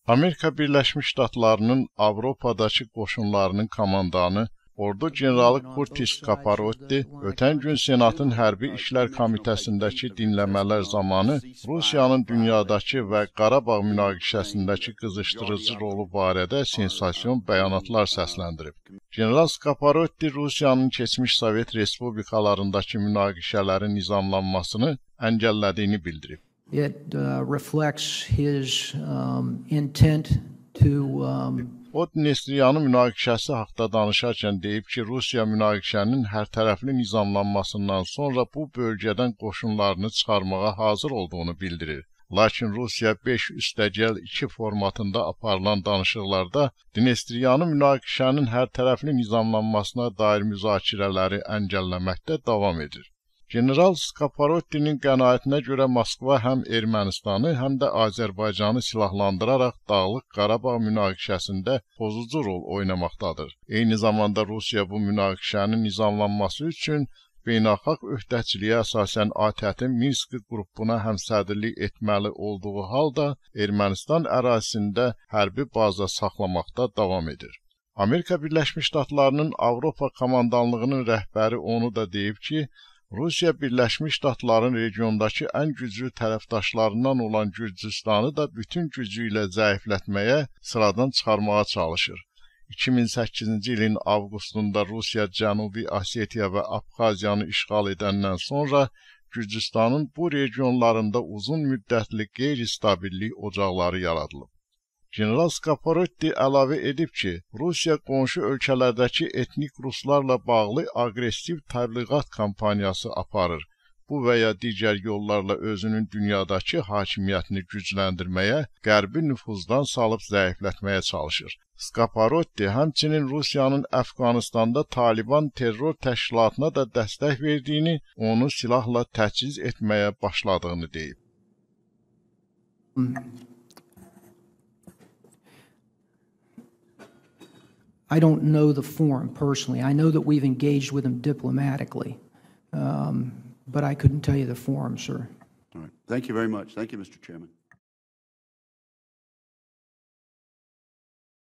Amerika Birləşmiş Ştatlarının Avropadakı qoşunlarının komandanı Ordu generalı Kurtis Kaparotti ötən gün Senatın Hərbi İşlər Komitəsindəki dinləmələr zamanı Rusiyanın dünyadakı və Qarabağ münaqişəsindəki qızışdırıcı rolu barədə sensasiyon bəyanatlar səsləndirib. General Kaparotti Rusiyanın keçmiş Sovet respublikalarındakı münaqişələrin nizamlanmasını əngəllədiyini bildirib. It reflects his intent to O, Dnestriyanı münaqişəsi haqda danışarkən deyib ki, Rusiya münaqişənin hərtərəfli nizamlanmasından sonra bu bölgədən qoşunlarını çıxarmağa hazır olduğunu bildirir. Lakin Rusiya 5+2 formatında aparılan danışıqlarda Dnestriyanı münaqişənin hərtərəfli nizamlanmasına dair müzakirələri əngəlləməkdə davam edir. General Kaparottinin qənaətinə görə Moskva həm Ermənistanı, həm də Azərbaycanı silahlandıraraq Dağlıq Qarabağ münaqişəsində pozucu rol oynamaqdadır. Eyni zamanda Rusiya bu münaqişənin nizamlanması üçün beynəlxalq öhdəçiliyə əsasən ATƏT-in Minsk qrupuna həmsədrlik etməli olduğu halda Ermənistan ərazisində hərbi baza saxlamaqda davam edir. Amerika Birləşmiş Ştatlarının Avropa komandanlığının rəhbəri onu da deyib ki, Rusiya Birləşmiş Ştatların regiondakı ən güclü tərəfdaşlarından olan Gürcüstanı da bütün gücü ilə zəiflətməyə, sıradan çıxarmağa çalışır. 2008-ci ilin avqustunda Rusiya Cənubi Osetiya və Abxaziyanı işğal edəndən sonra Gürcüstanın bu regionlarında uzun müddətli qeyri-stabillik ocaqları yaradılıb. General Kaparotti əlavə edib ki, Rusiya qonşu ölkələrdəki etnik ruslarla bağlı aqressiv təbliğat kampaniyası aparır. Bu və ya digər yollarla özünün dünyadakı hakimiyyətini gücləndirməyə, qərbi nüfuzdan salıb zəiflətməyə çalışır. Kaparotti həmçinin Rusiyanın Əfqanistanda Taliban terror təşkilatına da dəstək verdiyini, onu silahla təchiz etməyə başladığını deyib. I don't know the forum personally. I know that we've engaged with them diplomatically, but I couldn't tell you the forum, sir. All right. Thank you very much. Thank you, Mr. Chairman.